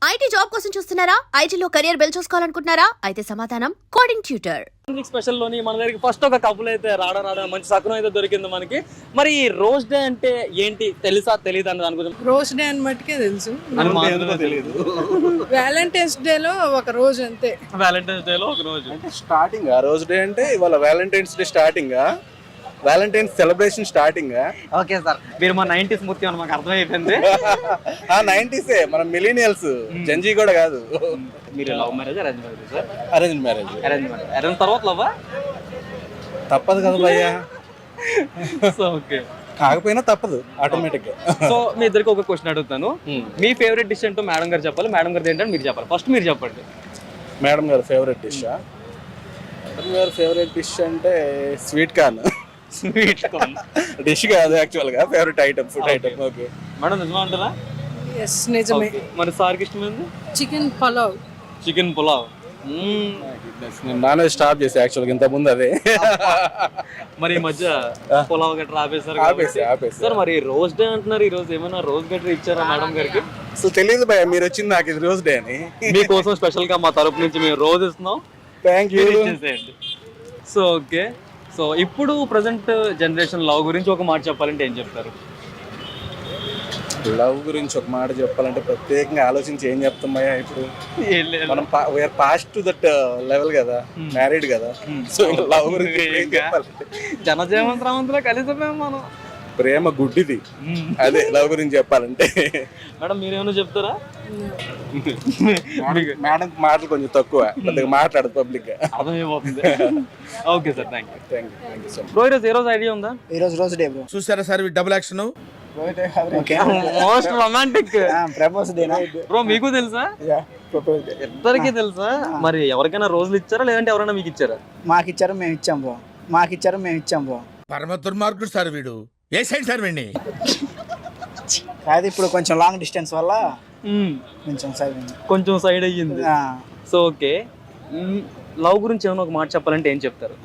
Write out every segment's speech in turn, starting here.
IT job కోసం చూస్తున్నారా? ఐటీలో కెరియర్ బిల్డ్ చూసుకోవాలనుకుంటున్నారా? అయితే సమాధానం కోడింగ్ ట్యూటర్. స్పెషల్ లోని మన దగ్గరికి ఫస్ట్ ఒక కపుల్ అయితే రావడం మంచి సకునం అయితే దొరికింది మనకి. మరి ఈ రోజ్ డే అంటే ఏంటి తెలుసా తెలియదు అన్నది అనుకుంటున్నాం. రోజ్ డే అని మట్టుకే తెలుసు. తెలియదు. వ్యాలంటైన్స్ డే లో ఒక రోజు అంతే. వ్యాలంటైన్స్ డే లో ఒక రోజు అంటే స్టార్టింగ్ రోజ్ డే అంటే ఇవాళ Valentine's day starting, Valentine's celebration starting. Okay sir, మీరు మా 90s మూర్తి అని మాకు అర్థమైపోయింది. 90s మనం మిలీనియల్స్, జంజీ కూడా కాదు. మీరు love marriage arrange marriage sir? Arrange marriage. Arrange తర్వాత లవ్ తప్పదు కదా భయ్యా. సో ఓకే, కాకపోయినా తప్పదు ఆటోమేటిక్ గా. సో మీ ఇద్దరికి ఒక క్వశ్చన్ అడుగుతాను. మీ ఫేవరెట్ డిష్ ఏంటో మేడం గారు చెప్పాలి, మేడం గారు ఏంటంటే మీరు చెప్పాలి. ఫస్ట్ మీరు చెప్పండి. మేడం గారు ఫేవరెట్ డిష్? మేడం గారు ఫేవరెట్ డిష్ అంటే sweet corn. Sweet corn dish కాదు యాక్చువల్ గా, favourite item, food item. Okay madam, నిజమా అంటారా? ఎస్ నిజమే. మరి సార్కి ఇష్టమైంది చికెన్ పలావ్. చికెన్ పులావ్. నేను నాన్ వెజ్ స్టాప్ చేసి యాక్చువల్గా ఇంత ముందు అదే. మరి ఈ మధ్య పులావ్ గట్రా ఆపేశారు. ఆపేసి సార్ మరి రోజ్ డే అంటున్నారు, ఈ రోజు ఏమైనా రోజ్ గట్రా ఇచ్చారా మేడం గారికి? సో తెలియదు భయ్య, మీరు వచ్చింది నాకు ఇది రోజ్ డే అని. మీకోసం స్పెషల్ గా మా తరపు నుంచి మేము రోజు ఇస్తున్నాం. Thank you. So okay, so ఇప్పుడు ప్రజెంట్ జనరేషన్ లవ్ గురించి ఒక మాట చెప్పాలంటే ఏం చెప్తారు? లవ్ గురించి ఒక మాట చెప్పాలంటే ప్రత్యేకంగా ఆలోచించి ఏం చెప్తాం భయ్య. ఇప్పుడు మనం we're past to that level కదా, మ్యారీడ్ కదా. సో లవ్ గురించి ఏం చెప్పాలంటే జనజీవనరామంలో కలిసిపోయాం మనం. ప్రేమ గుడ్డిది, అదే లవ్ గురించి చెప్పాలంటే. మేడం మీరేమైనా చెప్తారా? మేడం మాటలు కొంచెం తక్కువ, పెద్దగా మాట్లాడదు పబ్లిక్ గా. అర్థమైపోతుంది. Okay sir, thank you. Thank you so much. Bro ఈ రోజు ఐడియా ఉందా? ఈ రోజు రోజ్ డే బ్రో. చూసారా sir double action? Most romantic propose డేనా బ్రో? మీకు తెలుసా? ఇద్దరికి తెలుసా? మరి ఎవరికైనా రోజులు ఇచ్చారా లేదంటే ఎవరైనా మీకు ఇచ్చారా? మాకిచ్చారు మేము ఇచ్చాం బ్రో. మాకిచ్చారు మేము ఇచ్చాం బ్రో. పరమ దుర్మార్గుడు సార్ వీడు. ఏ సైడ్ సార్ వీడిని? కాదు, ఇప్పుడు కొంచెం లాంగ్ డిస్టెన్స్ వల్ల కొంచెం సైడ్ అయ్యింది. సో ఓకే, లవ్ గురించి ఏమైనా ఒక మాట చెప్పాలంటే ఏం చెప్తారు?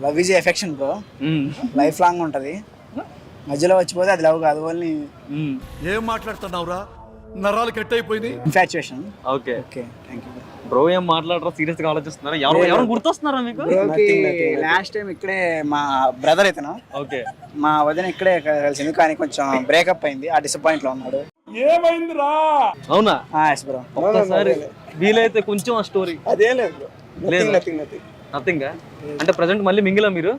Love is affection bro. Life long ఉంటది. మధ్యలో వచ్చిపోతే అది లవ్ కాదు, ఓన్లీ ఏం మాట్లాడుతున్నావురా? నరాలు కట్ అయిపోయింది. Infatuation. Okay okay, thank you bro. ఏం మాట్లాడరా? సీరియస్ గా ఆలోచిస్తున్నారా? ఎవరు గుర్తొస్తున్నారా మీకు? లాస్ట్ టైం ఇక్కడే మా బ్రదర్ అయితేనా, ఓకే, మా వదిన ఇక్కడే కలిసింది, కానీ కొంచెం బ్రేకప్ అయింది. ఆ డిసప్పాయింట్ లో ఉన్నాడు. ఏమైందిరా? అవునా? Yes bro. ఒక్కసారి వీలైతే కొంచెం ఆ స్టోరీ. అదే లేదు లేదు, నథింగ్. అంటే ప్రెసెంట్ మళ్ళీ మింగిలా మీరు?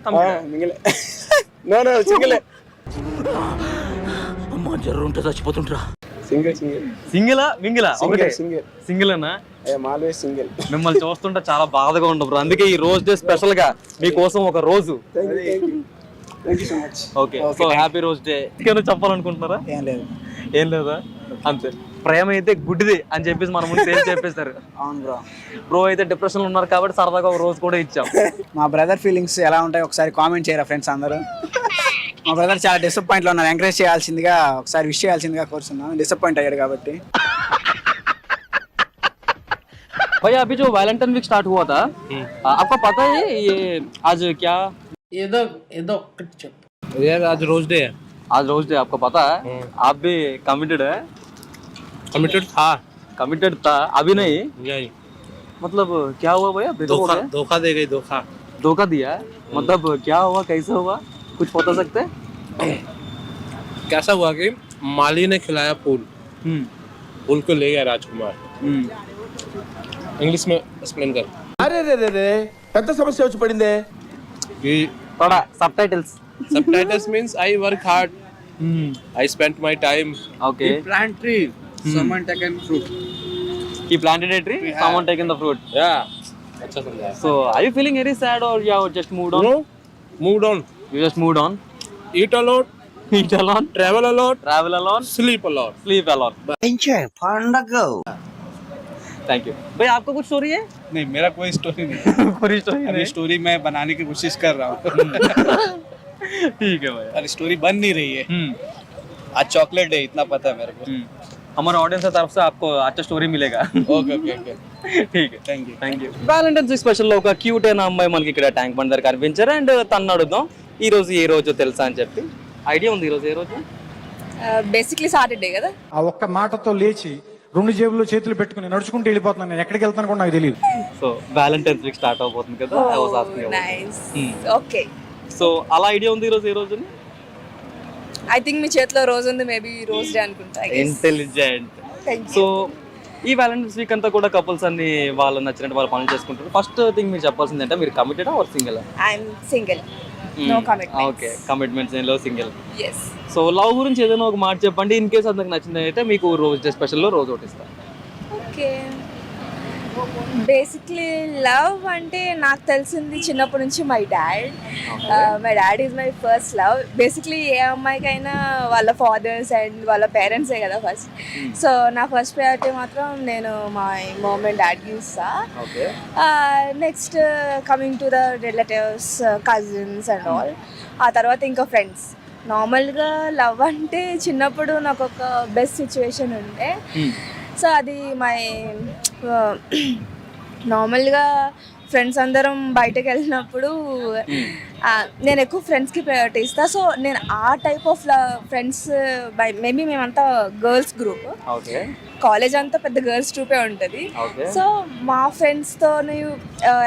అమ్మా జర్రు ఉంటే చచ్చిపోతుంటరా. సింగిలా మింగిలా? ఒకటే సింగిల్ అన్నా? Always single. మిమ్మల్ని చూస్తుంటే చాలా బాధగా ఉండదు బ్రో. అందుకే ఈ రోజ్ డే స్పెషల్ గా మీకోసం ఒక రోజు. Okay, so happy rose day. ఇంకేమైనా చెప్పాలనుకుంటున్నారా? ఏం లేదా? అంతే. ప్రేమ అయితే గుడ్డిది అని చెప్పేసి మన ముందు సేల్ చెప్పేశారు. అవును బ్రో. బ్రో అయితే డిప్రెషన్ లో ఉన్నారు కాబట్టి సరదాగా ఒక రోజు కూడా ఇచ్చాం. మా బ్రదర్ ఫీలింగ్స్ ఎలా ఉంటాయి ఒకసారి కామెంట్ చేయరా ఫ్రెండ్స్ అందరూ? మా బ్రదర్ చాలా డిసప్పాయింట్ లో ఉన్నారు. ఎంకరేజ్ చేయాల్సిందిగా, ఒకసారి విష్ చేయాల్సిందిగా కోరుతున్నాను. డిసప్పాయింట్ అయ్యాడు కాబట్టి. भैया अभी जो वैलेंटाइन वीक स्टार्ट हुआ था, आपको पता है ये आज क्या? ఏదో यार आज रोज डे है. आज रोज डे आपको पता है? आप भी कमिटेड है? कमिटेड था अभी नहीं? मतलब क्या हुआ भैया? धोखा दे गई. धोखा दिया? मतलब क्या हुआ, कैसे हुआ, कुछ बता सकते हैं? कैसा हुआ कि माली ने खिलाया फूल. फूल को ले गया राजकुमार. इंग्लिश में एक्सप्लेन कर. అరే రే రే రే, పెద్ద సమస్య వచ్చి పడిందే. थोड़ा subtitles. Subtitles means I work hard. I spent my time. Okay. Plant tree, someone taken fruit. He planted a tree, someone taken the fruit. Yeah. अच्छा समझा. So are you feeling very sad or you have just moved on? No. Moved on. You just moved on. Eat a lot. Eat alone. Travel a lot. Travel alone. Sleep a lot. Sleep alone. Enjoy, పండగ. Thank you. भाई आपको कुछ story है? नहीं, मेरा कोई story नहीं. पूरी स्टोरी अभी नहीं. स्टोरी मैं बनाने की कोशिश कर रहा हूँ. ठीक है भाई. अरे स्टोरी बन नहीं रही है. आज चॉकलेट डे, इतना पता है मेरे को. हमारे ऑडियंस की तरफ से आपको अच्छा स्टोरी मिलेगा. Okay okay okay. ठीक है. Thank you. Valentine's day special లో ఒక క్యూట్ అయిన అమ్మాయి మనకి ఇక్కడ ట్యాంక్ బండ్ దగ్గర కనిపించారు. అండ్ తను అడుగుదాం ఈ రోజు ఏ రోజు తెలుసా అని చెప్పి. ఐడియా ఉంది ఈ రోజు ఏ రోజు? బేసిక్లీ సాటర్డే కదా. ఆ ఒక్క మాటతో లేచి 2 జేబుల్లో చేతులు పెట్టుకుని నడుచుకుంటూ వెళ్ళిపోతున్నాను. నేను ఎక్కడికి వెళ్తాను కూడా నాకు తెలియదు. సో వ్యాలంటైన్స్ వీక్ స్టార్ట్ అవబోతుంది కదా, I was asking about it. Okay so అలా ఐడియా ఉంది ఈరోజు ఏ రోజు ఐ థింక్ మీ చేతిలో రోజు ఉంది, మేబీ రోజ్ డే అనుకుంటా. ఇంటెలిజెంట్. సో ఈ వ్యాలంటైన్స్ వీక్ అంతా కూడా కపుల్స్ అన్ని వాళ్ళు నచ్చినట్టు వాళ్ళు పనులు చేసుకుంటారు. ఫస్ట్ థింగ్ మీరు చెప్పాల్సింది అంటే మీరు committed or single? I'm single, no commitments. Okay, commitments ఏం లేవు, సింగిల్. ఎస్. సో లవ్ గురించి ఏదైనా ఒక మాట చెప్పండి. ఇన్ కేస్ అందుకు నచ్చింది అయితే మీకు రోజ్ డే స్పెషల్లో రోజు ఒకటి ఇస్తాను. ఓకే, బేసిక్లీ లవ్ అంటే నాకు తెలిసింది చిన్నప్పటి నుంచి my dad is my first love. Basically ఏ అమ్మాయికైనా వాళ్ళ ఫాదర్స్ అండ్ వాళ్ళ పేరెంట్సే కదా ఫస్ట్. సో నా ఫస్ట్ ప్రయారిటీ మాత్రం నేను మై మామ్ అండ్ డాడ్కి ఇస్తా. Next coming to the relatives, cousins and all. ఆ తర్వాత ఇంకా ఫ్రెండ్స్. నార్మల్గా లవ్ అంటే చిన్నప్పుడు నాకు ఒక బెస్ట్ సిచ్యువేషన్ ఉండే. సో అది మై నార్మల్గా ఫ్రెండ్స్ అందరం బయటకు వెళ్ళినప్పుడు నేను ఎక్కువ ఫ్రెండ్స్కి ప్రయారిటీ ఇస్తాను. సో నేను ఆ టైప్ ఆఫ్ ఫ్రెండ్స్ మేబీ మేమంతా గర్ల్స్ గ్రూప్, కాలేజ్ అంతా పెద్ద గర్ల్స్ గ్రూపే ఉంటుంది. సో మా ఫ్రెండ్స్తో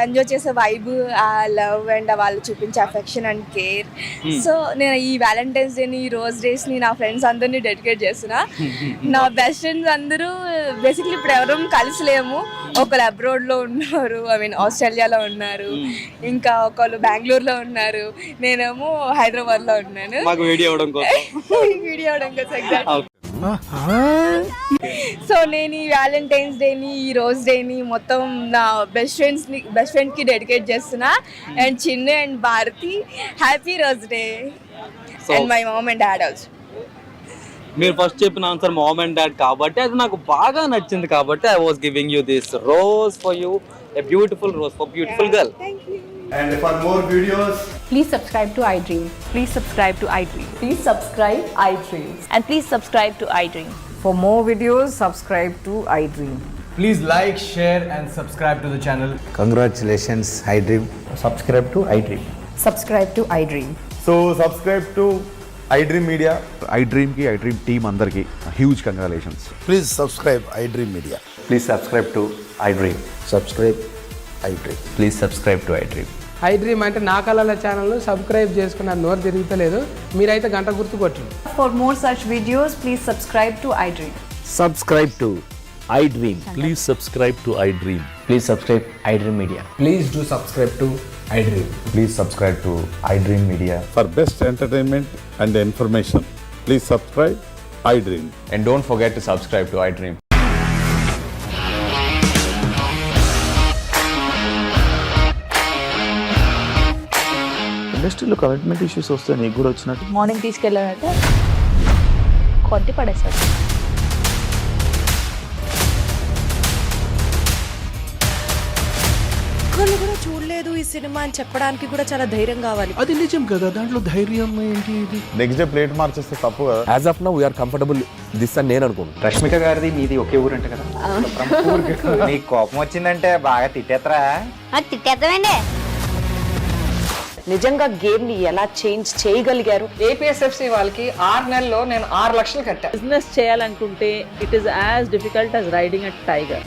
ఎంజాయ్ చేసే వైబ్, ఆ లవ్ అండ్ వాళ్ళు చూపించే అఫెక్షన్ అండ్ కేర్. సో నేను ఈ వ్యాలంటైన్స్ డేని, ఈ రోజ్ డేస్ని నా ఫ్రెండ్స్ అందరినీ డెడికేట్ చేస్తున్నా. నా బెస్ట్ ఫ్రెండ్స్ అందరూ బేసిక్లీ ఇప్పుడు ఎవరూ కలిసిలేము. ఒకళ్ళు అబ్రాడ్లో ఉన్నారు, ఐ మీన్ ఆస్ట్రేలియాలో ఉన్నారు, ఇంకా ఒకళ్ళు బెంగళూరులో ఉన్నారు, నేనేమో హైదరాబాద్లో ఉన్నాను. వీడియో అవడం కోసం ఎగ్జాక్ట్. సో నేను ఈ వ్యాలంటైన్స్ డేని, ఈ రోజ్ డేని మొత్తం నా బెస్ట్ ఫ్రెండ్కి డెడికేట్ చేస్తున్నా. And Chinnu and Bharathi, happy rose day. And my mom and dad also. మీరు ఫస్ట్ చెప్పిన ఆన్సర్ మామ్ అండ్ డాడ్ కాబట్టి అది నాకు బాగా నచ్చింది కాబట్టి I was giving you this rose for you, a beautiful rose for beautiful girl. And for more videos, Please subscribe to iDream. Please subscribe to iDream. Please subscribe iDream. And please subscribe to iDream. For more videos, subscribe to iDream. please like, share and subscribe to the channel. Congratulations iDream. Subscribe to iDream. Subscribe to iDream. So subscribe to iDream Media. iDream కి iDream team అందరికి huge congratulations. Please subscribe iDream media. Please subscribe to iDream. Subscribe iDream. Please subscribe to iDream. iDream అంటే నా కళల ఛానల్ను subscribe చేసుకున్న నోరు తిరుగుతలేదు, మీరైతే గంట గుర్తు కొట్టండి. For more such videos, please subscribe to iDream. Subscribe to iDream. Please subscribe to iDream. Please subscribe iDream Media. Please do subscribe to iDream. Please subscribe to iDream Media. For best entertainment and information please subscribe iDream. And don't forget to subscribe to iDream. ఇండస్ట్రీలో commitment issues వస్తే నీకు కూడా వచ్చినట్టు morning తీసుకెళ్ళారంటే కొట్టి పడేస్తారు. ఒక్కళ్ళు కూడా చూడలేదు ఈ సినిమా అని చెప్పడానికి కూడా చాలా ధైర్యం కావాలి. అది నిజం కదా, దాంట్లో ధైర్యం ఏంటి? ఇది నెక్స్ట్ డే ప్లేట్ మార్చేస్తే తప్పు కదా. As of now we're comfortable this అని నేను అనుకుంటున్నాను. రష్మిక గారిది మీది ఒకే ఊరు అంటే కదా? నీకు కోపం వచ్చిందంటే బాగా తిట్టేత్తరా? తిట్టేద్దామండి. నిజంగా గేమ్ ని ఎలా చేంజ్ చేయగలిగారు? ఏపీఎస్ఎఫ్సి వాళ్ళకి 6 నెలల్లో నేను 6 లక్షలు కట్టా. బిజినెస్ చేయాలనుకుంటే it is as difficult as riding a tiger.